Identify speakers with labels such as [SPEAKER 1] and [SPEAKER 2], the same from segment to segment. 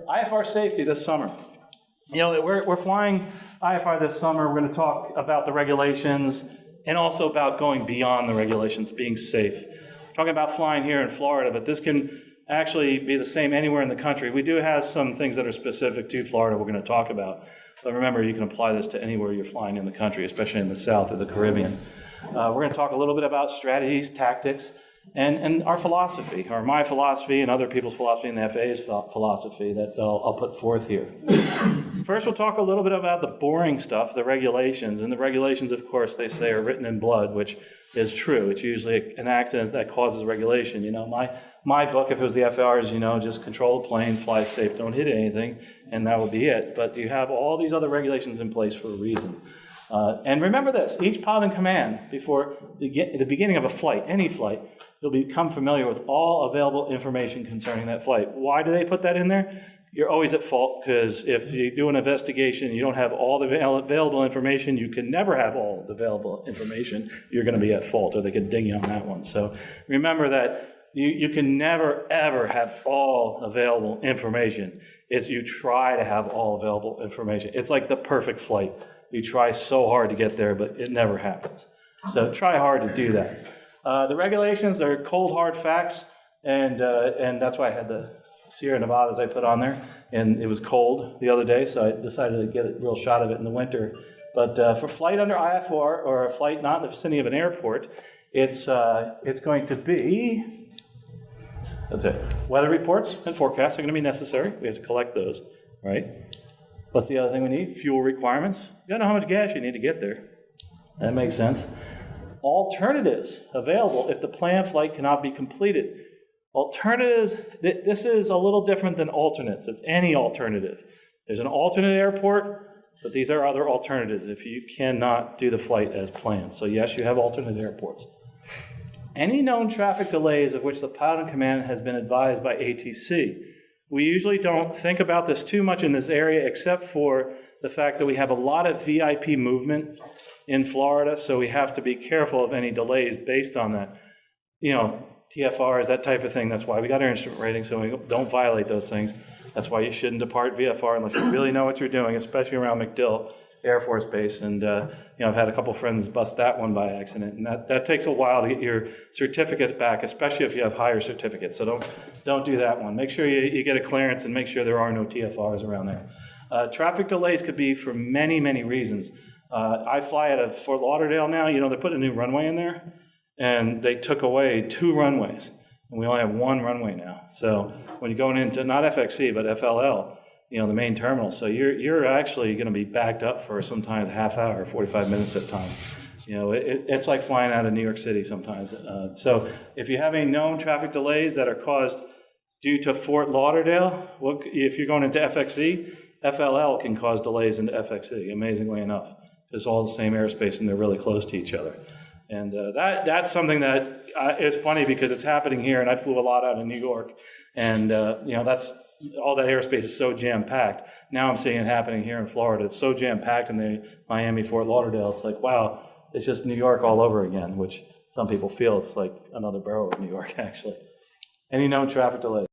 [SPEAKER 1] IFR safety this summer. You know, we're flying IFR this summer. We're going to talk about the regulations and also about going beyond the regulations, being safe. We're talking about flying here in Florida, but this can actually be the same anywhere in the country. We do have some things that are specific to Florida we're going to talk about. But remember, you can apply this to anywhere you're flying in the country, especially in the South or the Caribbean. We're going to talk a little bit about strategies, tactics, and our philosophy, or my philosophy and other people's philosophy and the FAA's philosophy that I'll put forth here. First, we'll talk a little bit about the boring stuff, the regulations. And the regulations, of course, they say are written in blood, which is true. It's usually an accident that causes regulation. You know, my book, if it was the FARs, you know, just control the plane, fly safe, don't hit anything, and that would be it. But you have all these other regulations in place for a reason. And remember this, each pilot in command, before the beginning of a flight, any flight, you'll become familiar with all available information concerning that flight. Why do they put that in there? You're always at fault, because if you do an investigation and you don't have all the available information, you can never have all the available information, you're going to be at fault, or they could ding you on that one. So remember that you can never, ever have all available information. It's you try to have all available information. It's like the perfect flight. You try so hard to get there, but it never happens. So try hard to do that. The regulations are cold, hard facts, and that's why I had the Sierra Nevadas I put on there, and it was cold the other day, so I decided to get a real shot of it in the winter. But for flight under IFR, or a flight not in the vicinity of an airport, it's going to be, that's it. Weather reports and forecasts are going to be necessary. We have to collect those, right? What's the other thing we need? Fuel requirements. You gotta know how much gas you need to get there. That makes sense. Alternatives available if the planned flight cannot be completed. Alternatives, this is a little different than alternates. It's any alternative. There's an alternate airport, but these are other alternatives if you cannot do the flight as planned. So yes, you have alternate airports. Any known traffic delays of which the pilot in command has been advised by ATC. We usually don't think about this too much in this area, except for the fact that we have a lot of VIP movement in Florida, so we have to be careful of any delays based on that. You know, TFRs, that type of thing. That's why we got our instrument rating, so we don't violate those things. That's why you shouldn't depart VFR unless you really know what you're doing, especially around MacDill Air Force Base. And I've had a couple friends bust that one by accident, and that takes a while to get your certificate back, especially if you have higher certificates. So don't do that one. Make sure you get a clearance and make sure there are no TFRs around there. Traffic delays could be for many, many reasons. I fly out of Fort Lauderdale now. You know, they put a new runway in there, and they took away 2 runways, and we only have 1 runway now. So when you're going into not FXC but FLL, you know, the main terminal, so you're actually going to be backed up for sometimes a half hour, 45 minutes at times. You know, it's like flying out of New York City sometimes. So if you have any known traffic delays that are caused due to Fort Lauderdale, if you're going into FXC, FLL can cause delays into FXC, amazingly enough. It's all the same airspace and they're really close to each other. And that's something that is funny because it's happening here, and I flew a lot out of New York, and that's all that airspace is so jam-packed. Now I'm seeing it happening here in Florida. It's so jam-packed in the Miami, Fort Lauderdale. It's like, wow, it's just New York all over again, which some people feel it's like another borough of New York, actually. Any known traffic delays?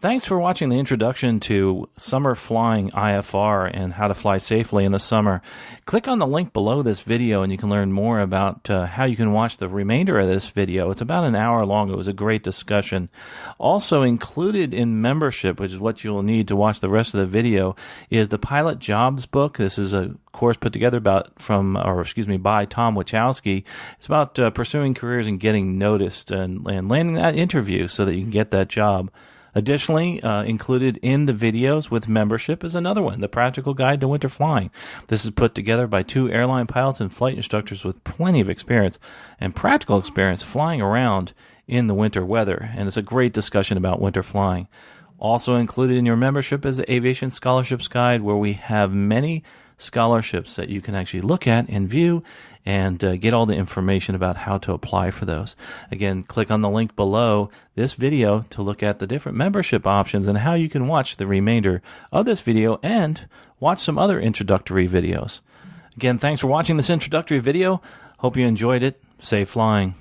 [SPEAKER 2] Thanks for watching the introduction to Summer Flying IFR and how to fly safely in the summer. Click on the link below this video and you can learn more about how you can watch the remainder of this video. It's about an hour long. It was a great discussion. Also included in membership, which is what you'll need to watch the rest of the video, is the Pilot Jobs book. This is a course put together by Tom Wachowski. It's about pursuing careers and getting noticed and landing that interview so that you can get that job. Additionally, included in the videos with membership is another one, The Practical Guide to Winter Flying. This is put together by 2 airline pilots and flight instructors with plenty of experience and practical experience flying around in the winter weather. And it's a great discussion about winter flying. Also included in your membership is the Aviation Scholarships Guide, where we have many scholarships that you can actually look at and view and get all the information about how to apply for those. Again, click on the link below this video to look at the different membership options and how you can watch the remainder of this video and watch some other introductory videos. Again, thanks for watching this introductory video. Hope you enjoyed it. Safe flying.